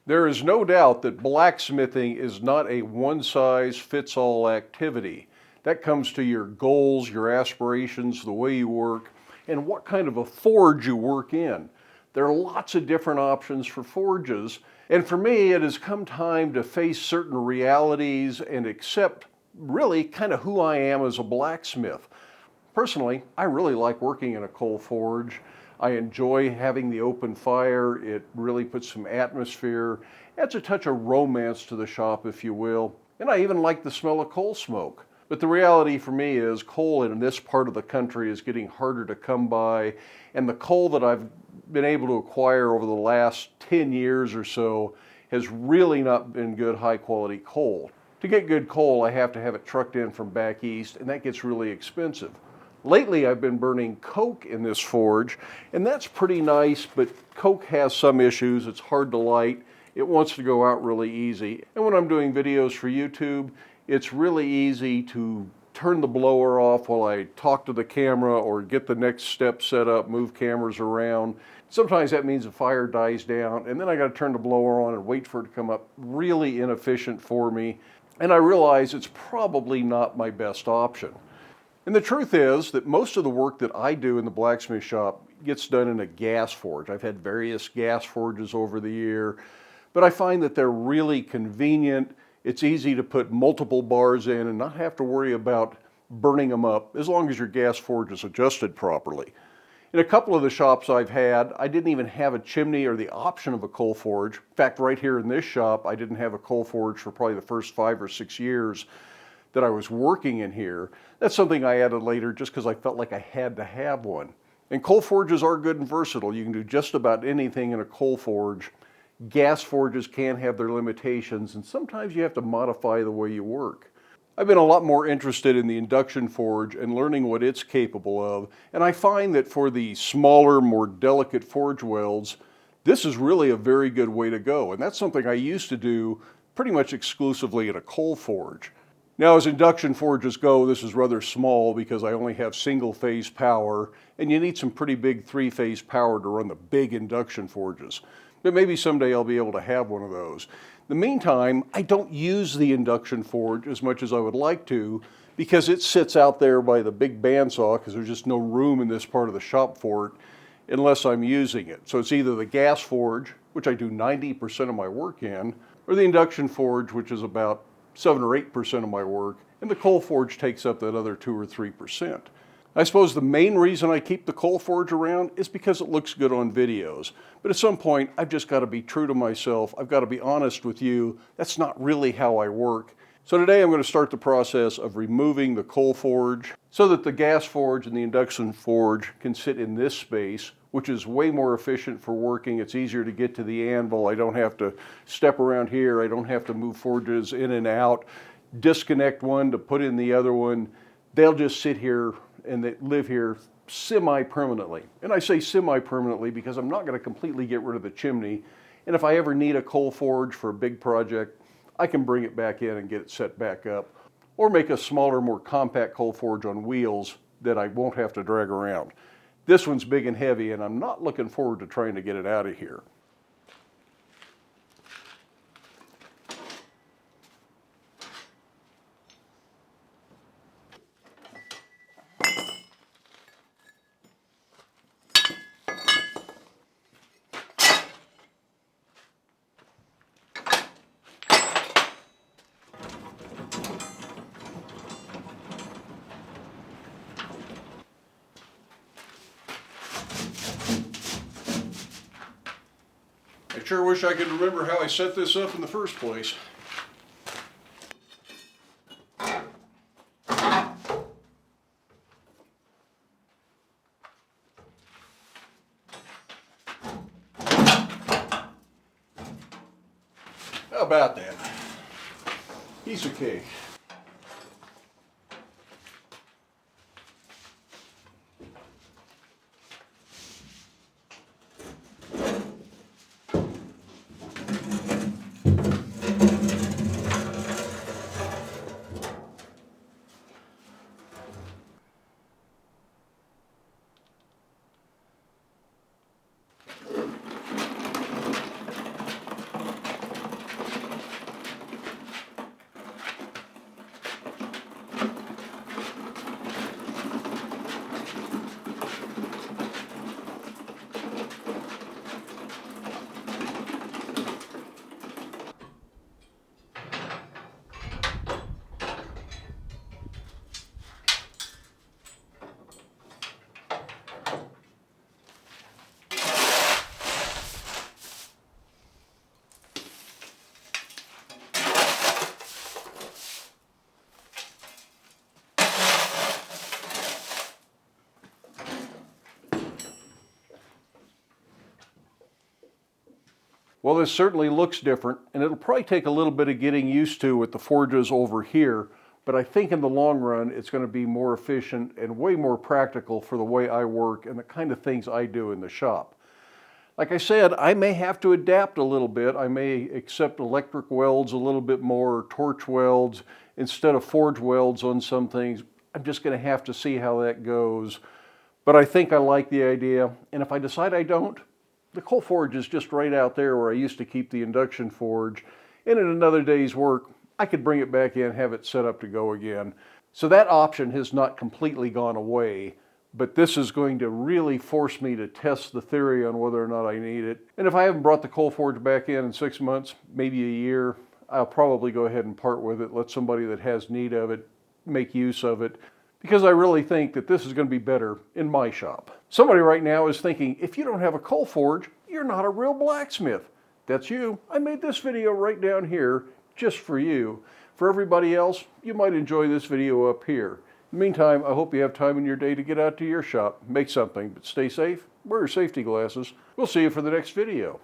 There is no doubt that blacksmithing is not a one-size-fits-all activity. That comes to your goals, your aspirations, the way you work, and what kind of a forge you work in. There are lots of different options for forges, and for me it has come time to face certain realities and accept really kind of who I am as a blacksmith. Personally, I really like working in a coal forge. I enjoy having the open fire. It really puts some atmosphere, adds a touch of romance to the shop, if you will. And I even like the smell of coal smoke. But the reality for me is coal in this part of the country is getting harder to come by, and the coal that I've been able to acquire over the last 10 years or so has really not been good high quality coal. To get good coal, I have to have it trucked in from back east, and that gets really expensive. Lately, I've been burning coke in this forge, and that's pretty nice, but coke has some issues. It's hard to light. It wants to go out really easy. And when I'm doing videos for YouTube, it's really easy to turn the blower off while I talk to the camera or get the next step set up, move cameras around. Sometimes that means the fire dies down, and then I got to turn the blower on and wait for it to come up. Really inefficient for me, and I realize it's probably not my best option. And the truth is that most of the work that I do in the blacksmith shop gets done in a gas forge. I've had various gas forges over the year, but I find that they're really convenient. It's easy to put multiple bars in and not have to worry about burning them up as long as your gas forge is adjusted properly. In a couple of the shops I've had, I didn't even have a chimney or the option of a coal forge. In fact, right here in this shop, I didn't have a coal forge for probably the first 5 or 6 years that I was working in here. That's something I added later just because I felt like I had to have one. And coal forges are good and versatile. You can do just about anything in a coal forge. Gas forges can have their limitations, and sometimes you have to modify the way you work. I've been a lot more interested in the induction forge and learning what it's capable of, and I find that for the smaller, more delicate forge welds, this is really a very good way to go, and that's something I used to do pretty much exclusively in a coal forge. Now, as induction forges go, this is rather small because I only have single-phase power, and you need some pretty big 3-phase power to run the big induction forges. But maybe someday I'll be able to have one of those. In the meantime, I don't use the induction forge as much as I would like to because it sits out there by the big bandsaw because there's just no room in this part of the shop for it unless I'm using it. So it's either the gas forge, which I do 90% of my work in, or the induction forge, which is about 7 or 8% of my work, and the coal forge takes up that other 2 or 3%. I suppose the main reason I keep the coal forge around is because it looks good on videos. But at some point, I've just got to be true to myself. I've got to be honest with you. That's not really how I work. So today I'm going to start the process of removing the coal forge so that the gas forge and the induction forge can sit in this space, which is way more efficient for working. It's easier to get to the anvil. I don't have to step around here. I don't have to move forges in and out, disconnect one to put in the other one. They'll just sit here and they live here semi-permanently. And I say semi-permanently because I'm not going to completely get rid of the chimney. And if I ever need a coal forge for a big project, I can bring it back in and get it set back up, or make a smaller, more compact coal forge on wheels that I won't have to drag around. This one's big and heavy, and I'm not looking forward to trying to get it out of here. I sure wish I could remember how I set this up in the first place. How about that? Piece of cake. Well, this certainly looks different, and it'll probably take a little bit of getting used to with the forges over here, but I think in the long run it's going to be more efficient and way more practical for the way I work and the kind of things I do in the shop. Like I said, I may have to adapt a little bit. I may accept electric welds a little bit more, or torch welds, instead of forge welds on some things. I'm just going to have to see how that goes. But I think I like the idea, and if I decide I don't, the coal forge is just right out there where I used to keep the induction forge, and in another day's work, I could bring it back in, have it set up to go again. So that option has not completely gone away, but this is going to really force me to test the theory on whether or not I need it. And if I haven't brought the coal forge back in 6 months, maybe a year, I'll probably go ahead and part with it, let somebody that has need of it make use of it, because I really think that this is going to be better in my shop. Somebody right now is thinking, if you don't have a coal forge, you're not a real blacksmith. That's you. I made this video right down here just for you. For everybody else, you might enjoy this video up here. In the meantime, I hope you have time in your day to get out to your shop, make something, but stay safe, wear your safety glasses. We'll see you for the next video.